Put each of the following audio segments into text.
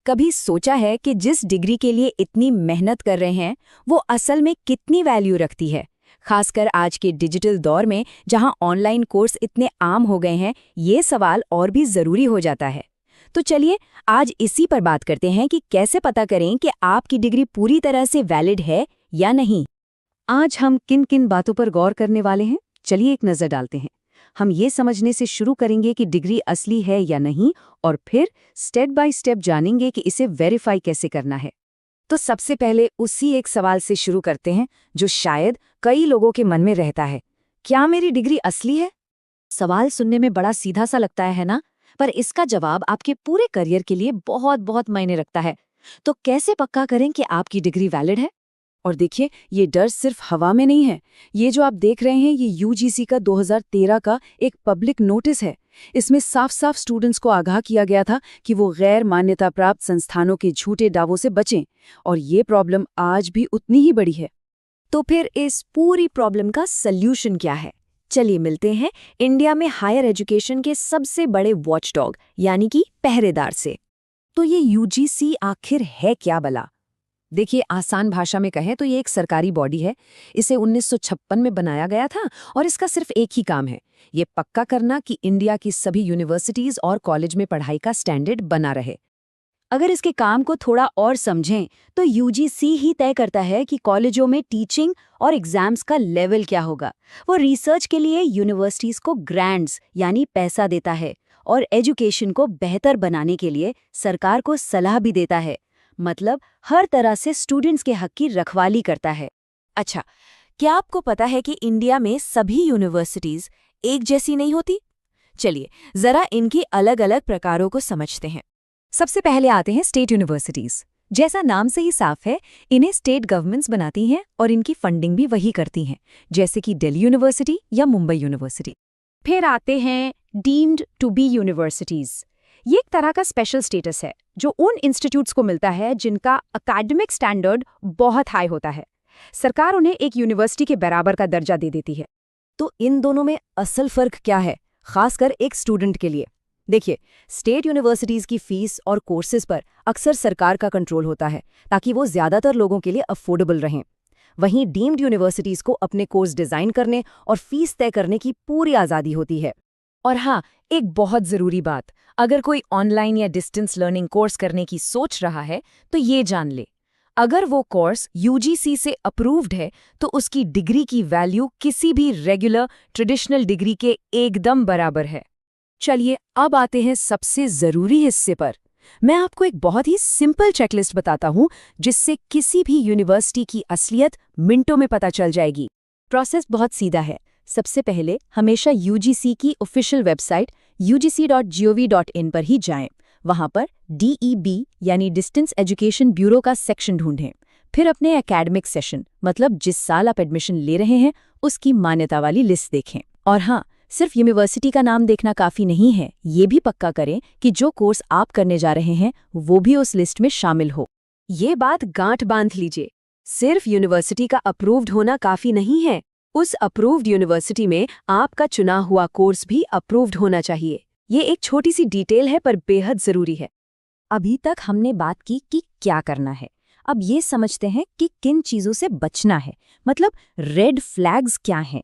कभी सोचा है कि जिस डिग्री के लिए इतनी मेहनत कर रहे हैं वो असल में कितनी वैल्यू रखती है? खासकर आज के डिजिटल दौर में जहां ऑनलाइन कोर्स इतने आम हो गए हैं, ये सवाल और भी ज़रूरी हो जाता है। तो चलिए आज इसी पर बात करते हैं कि कैसे पता करें कि आपकी डिग्री पूरी तरह से वैलिड है या नहीं। आज हम किन किन बातों पर गौर करने वाले हैं, चलिए एक नज़र डालते हैं। हम ये समझने से शुरू करेंगे कि डिग्री असली है या नहीं, और फिर स्टेप बाय स्टेप जानेंगे कि इसे वेरीफाई कैसे करना है। तो सबसे पहले उसी एक सवाल से शुरू करते हैं जो शायद कई लोगों के मन में रहता है, क्या मेरी डिग्री असली है? सवाल सुनने में बड़ा सीधा सा लगता है ना, पर इसका जवाब आपके पूरे करियर के लिए बहुत बहुत मायने रखता है। तो कैसे पक्का करें कि आपकी डिग्री वैलिड है? और देखिए, ये डर सिर्फ हवा में नहीं है। ये जो आप देख रहे हैं, ये यूजीसी का 2013 का एक पब्लिक नोटिस है। इसमें साफ साफ स्टूडेंट्स को आगाह किया गया था कि वो गैर मान्यता प्राप्त संस्थानों के झूठे दावों से बचें, और ये प्रॉब्लम आज भी उतनी ही बड़ी है। तो फिर इस पूरी प्रॉब्लम का सल्यूशन क्या है? चलिए मिलते हैं इंडिया में हायर एजुकेशन के सबसे बड़े वॉचडॉग यानी कि पहरेदार से। तो ये यूजीसी आखिर है क्या भला? देखिए, आसान भाषा में कहें तो ये एक सरकारी बॉडी है। इसे 1956 में बनाया गया था और इसका सिर्फ एक ही काम है, ये पक्का करना कि इंडिया की सभी यूनिवर्सिटीज और कॉलेज में पढ़ाई का स्टैंडर्ड बना रहे। अगर इसके काम को थोड़ा और समझें तो यूजीसी ही तय करता है कि कॉलेजों में टीचिंग और एग्जाम्स का लेवल क्या होगा। वो रिसर्च के लिए यूनिवर्सिटीज को ग्रांट्स यानी पैसा देता है, और एजुकेशन को बेहतर बनाने के लिए सरकार को सलाह भी देता है। मतलब हर तरह से स्टूडेंट्स के हक की रखवाली करता है। अच्छा, क्या आपको पता है कि इंडिया में सभी यूनिवर्सिटीज एक जैसी नहीं होती? चलिए जरा इनकी अलग अलग प्रकारों को समझते हैं। सबसे पहले आते हैं स्टेट यूनिवर्सिटीज। जैसा नाम से ही साफ है, इन्हें स्टेट गवर्नमेंट्स बनाती हैं और इनकी फंडिंग भी वही करती हैं, जैसे कि दिल्ली यूनिवर्सिटी या मुंबई यूनिवर्सिटी। फिर आते हैं डीम्ड टू बी यूनिवर्सिटीज। ये एक तरह का स्पेशल स्टेटस है जो उन इंस्टीट्यूट्स को मिलता है जिनका एकेडमिक स्टैंडर्ड बहुत हाई होता है। सरकार उन्हें एक यूनिवर्सिटी के बराबर का दर्जा दे देती है। तो इन दोनों में असल फर्क क्या है, खासकर एक स्टूडेंट के लिए? देखिए, स्टेट यूनिवर्सिटीज की फीस और कोर्सेज पर अक्सर सरकार का कंट्रोल होता है ताकि वो ज्यादातर लोगों के लिए अफोर्डेबल रहें। वहीं डीम्ड यूनिवर्सिटीज को अपने कोर्स डिजाइन करने और फीस तय करने की पूरी आज़ादी होती है। और हाँ, एक बहुत ज़रूरी बात, अगर कोई ऑनलाइन या डिस्टेंस लर्निंग कोर्स करने की सोच रहा है तो ये जान ले, अगर वो कोर्स यूजीसी से अप्रूव्ड है तो उसकी डिग्री की वैल्यू किसी भी रेगुलर ट्रेडिशनल डिग्री के एकदम बराबर है। चलिए अब आते हैं सबसे ज़रूरी हिस्से पर। मैं आपको एक बहुत ही सिंपल चेकलिस्ट बताता हूँ जिससे किसी भी यूनिवर्सिटी की असलियत मिनटों में पता चल जाएगी। प्रोसेस बहुत सीधा है। सबसे पहले हमेशा यूजीसी की ऑफिशियल वेबसाइट ugc.gov.in पर ही जाएं। वहां पर DEB यानी डिस्टेंस एजुकेशन ब्यूरो का सेक्शन ढूंढें। फिर अपने एकेडमिक सेशन, मतलब जिस साल आप एडमिशन ले रहे हैं, उसकी मान्यता वाली लिस्ट देखें। और हाँ, सिर्फ यूनिवर्सिटी का नाम देखना काफ़ी नहीं है, ये भी पक्का करें कि जो कोर्स आप करने जा रहे हैं वो भी उस लिस्ट में शामिल हो। ये बात गांठ बांध लीजिए, सिर्फ यूनिवर्सिटी का अप्रूव्ड होना काफ़ी नहीं है, उस अप्रूव्ड यूनिवर्सिटी में आपका चुना हुआ कोर्स भी अप्रूव्ड होना चाहिए। ये एक छोटी सी डिटेल है पर बेहद ज़रूरी है। अभी तक हमने बात की कि क्या करना है, अब ये समझते हैं कि किन चीज़ों से बचना है, मतलब रेड फ्लैग्स क्या हैं।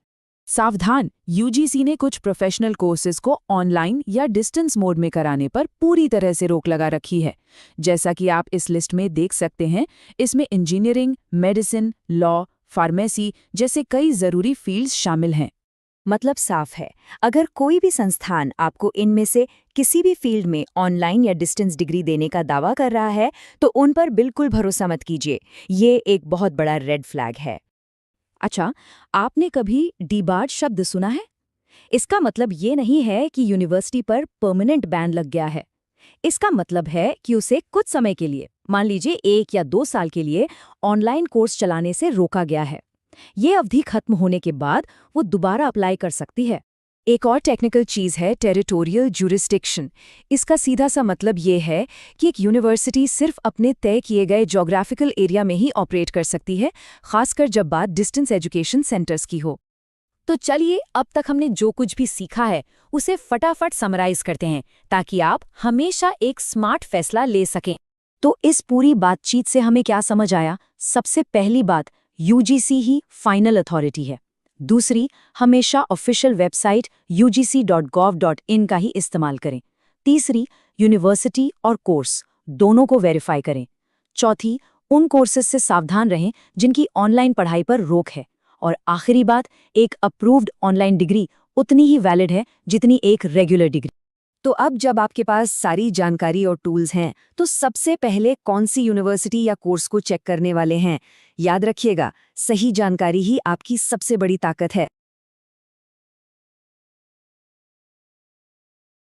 सावधान, यूजीसी ने कुछ प्रोफेशनल कोर्सेज को ऑनलाइन या डिस्टेंस मोड में कराने पर पूरी तरह से रोक लगा रखी है। जैसा कि आप इस लिस्ट में देख सकते हैं, इसमें इंजीनियरिंग, मेडिसिन, लॉ, फार्मेसी जैसे कई ज़रूरी फील्ड्स शामिल हैं। मतलब साफ है, अगर कोई भी संस्थान आपको इनमें से किसी भी फील्ड में ऑनलाइन या डिस्टेंस डिग्री देने का दावा कर रहा है तो उन पर बिल्कुल भरोसा मत कीजिए। ये एक बहुत बड़ा रेड फ्लैग है। अच्छा, आपने कभी डीबार्ड शब्द सुना है? इसका मतलब ये नहीं है कि यूनिवर्सिटी पर परमानेंट बैन लग गया है। इसका मतलब है कि उसे कुछ समय के लिए, मान लीजिए 1 या 2 साल के लिए, ऑनलाइन कोर्स चलाने से रोका गया है। ये अवधि खत्म होने के बाद वो दोबारा अप्लाई कर सकती है। एक और टेक्निकल चीज़ है टेरिटोरियल ज्यूरिसडिक्शन। इसका सीधा सा मतलब ये है कि एक यूनिवर्सिटी सिर्फ अपने तय किए गए ज्योग्राफिकल एरिया में ही ऑपरेट कर सकती है, खासकर जब बात डिस्टेंस एजुकेशन सेंटर्स की हो। तो चलिए अब तक हमने जो कुछ भी सीखा है उसे फटाफट समराइज करते हैं ताकि आप हमेशा एक स्मार्ट फैसला ले सकें। तो इस पूरी बातचीत से हमें क्या समझ आया? सबसे पहली बात, यूजीसी ही फाइनल अथॉरिटी है। दूसरी, हमेशा ऑफिशियल वेबसाइट ugc.gov.in का ही इस्तेमाल करें। तीसरी, यूनिवर्सिटी और कोर्स दोनों को वेरीफाई करें। चौथी, उन कोर्सेज से सावधान रहें जिनकी ऑनलाइन पढ़ाई पर रोक है। और आखिरी बात, एक अप्रूव्ड ऑनलाइन डिग्री उतनी ही वैलिड है जितनी एक रेगुलर डिग्री। तो अब जब आपके पास सारी जानकारी और टूल्स हैं, तो सबसे पहले कौन सी यूनिवर्सिटी या कोर्स को चेक करने वाले हैं? याद रखिएगा, सही जानकारी ही आपकी सबसे बड़ी ताकत है।